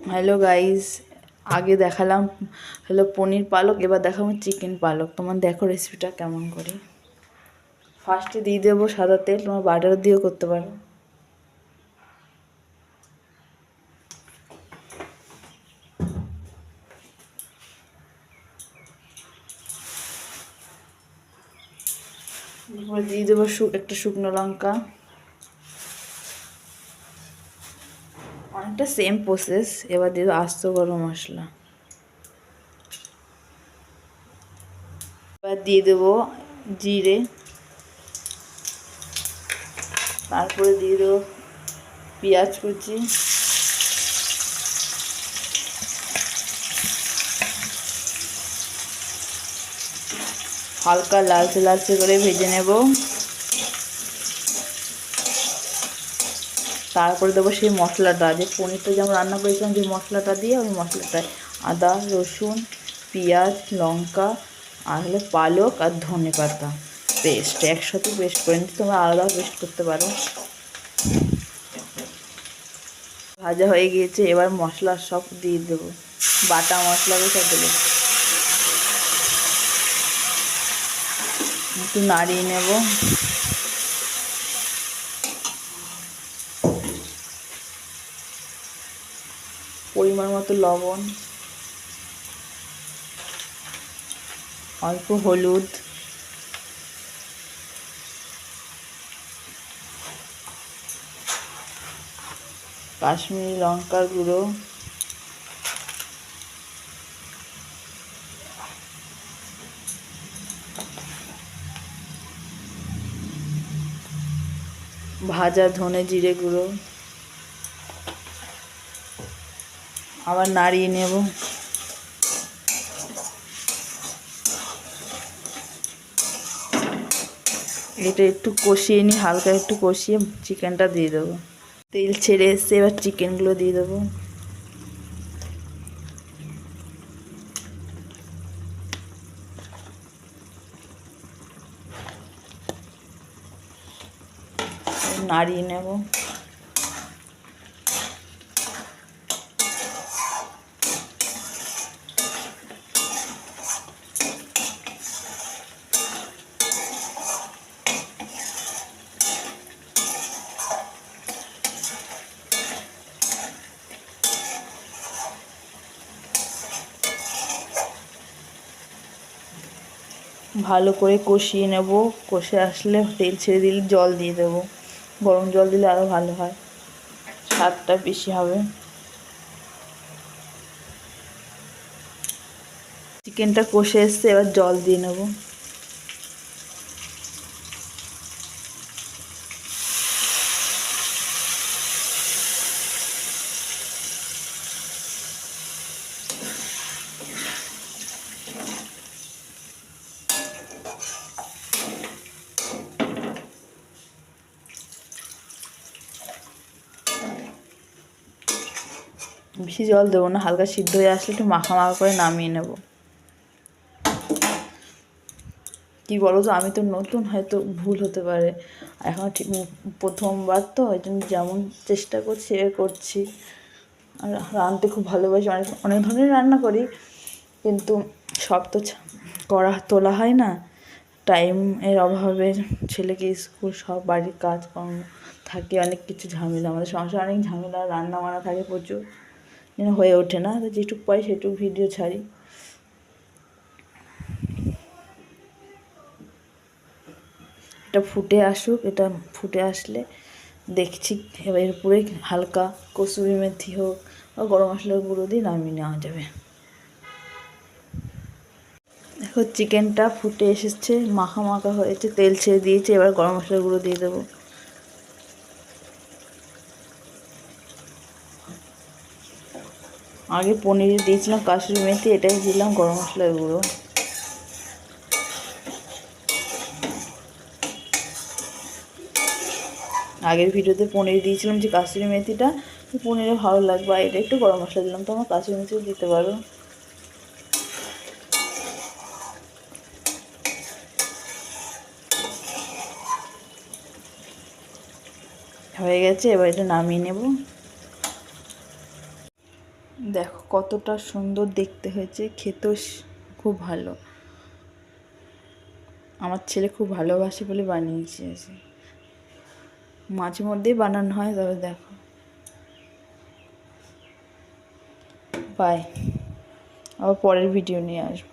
Hello guys, আগে দেখালাম হলো পনির পালক, এবার দেখাবো চিকেন পালক। তোমার দেখো রেসিপিটা কেমন করি। ফার্স্টে দিয়ে দেবো সাদা তেল, তোমার বাটার দিয়েও করতে পারো। এরপরে দিয়ে দেবো একটা শুকনো লঙ্কা। অনেকটা সেম প্রসেস। এবার দিয়ে দেবো আস্ত গরম মশলা। এবার দিয়ে দেবো জিরে। তারপরে দিয়ে দেবো পেঁয়াজ কুচি, হালকা লালচে লালচে করে ভেজে নেব। তারপরে দেবো সেই মশলাটা, যে পনিরটা যেমন রান্না করেছিলাম যে মশলাটা দিয়ে, ওই মশলাটায় আদা রসুন পেঁয়াজ লঙ্কা আর হলো পালক আর ধনে পাতা পেস্ট একসাথে পেস্ট করে নিতে, তোমরা আলাদাও পেস্ট করতে পারো। ভাজা হয়ে গিয়েছে, এবার মশলা সব দিয়ে দেবো, বাটা মশলাগুলো সব দেবো। একটু নাড়িয়ে নেব। পরিমাণ মতো লবণ, অল্প হলুদ, কাশ্মীরি লঙ্কার গুঁড়ো, ভাজা ধনে জিরে গুঁড়ো, আবার নাড়িয়ে নেব। এটা একটু কষিয়ে নিই, হালকা একটু কষিয়ে চিকেনটা দিয়ে দেবো। তেল ছেড়ে এসছে, এবার চিকেনগুলো দিয়ে দেবো। নাড়িয়ে নেব। ভালো করে কষিয়ে নেব। কষে আসলে তেল ছেড়ে দিলে জল দিয়ে দেবো। গরম জল দিলে আরও ভালো হয়, স্বাদটা বেশি হবে। চিকেনটা কষে এসছে, এবার জল দিয়ে নেব। বেশি জল দেবো না, হালকা সিদ্ধ হয়ে আসলে একটু মাখা মাখা করে নামিয়ে নেব। কী বলো তো, আমি তো নতুন, হয়তো ভুল হতে পারে, এখন ঠিক প্রথমবার তো, ওই জন্য যেমন চেষ্টা করছি করছি। আর রাঁধতে খুব ভালোবাসি, অনেক অনেক ধরনের রান্না করি, কিন্তু সব তো করা তোলা হয় না। টাইমের অভাবে ছেলেকে স্কুল, সব বাড়ির কাজকর্ম থাকে, অনেক কিছু ঝামেলা, আমাদের সংসারে অনেক ঝামেলা, রান্না বান্না থাকে প্রচুর, হয়ে ওঠে না। তো যেটুকু পাই সেটুকু ভিডিও ছাড়ি। এটা ফুটে আসুক, এটা ফুটে আসলে দেখছি, এবার এরপরে হালকা কসুরি মেথি হোক বা গরম মশলার গুঁড়ো দিয়ে নামিয়ে নেওয়া যাবে। দেখো চিকেনটা ফুটে এসেছে, মাখা মাখা হয়েছে, তেল ছেড়ে দিয়েছে, এবার গরম মশলার গুঁড়ো দিয়ে দেবো। আগে পনিরে দিয়েছিলাম কাসুরি মেথি, এটাই দিলাম গরম মশলার গুঁড়ো। আগের ভিডিওতে পনির দিয়েছিলাম যে কাসুরি মেথিটা, পনিরে ভালো লাগবে, আর এটা একটু গরম মশলা দিলাম, তোমরা কাসুরি মেথিও দিতে পারো। হয়ে গেছে, এবার এটা নামিয়ে নেব। দেখো কতটা সুন্দর দেখতে হয়েছে, খেতেও খুব ভালো। আমার ছেলে খুব ভালোবাসে বলে বানিয়েছি আজকে। মাঝে মধ্যেই বানানো হয়, তবে দেখো। বাই, আবার পরের ভিডিও নিয়ে আসবো।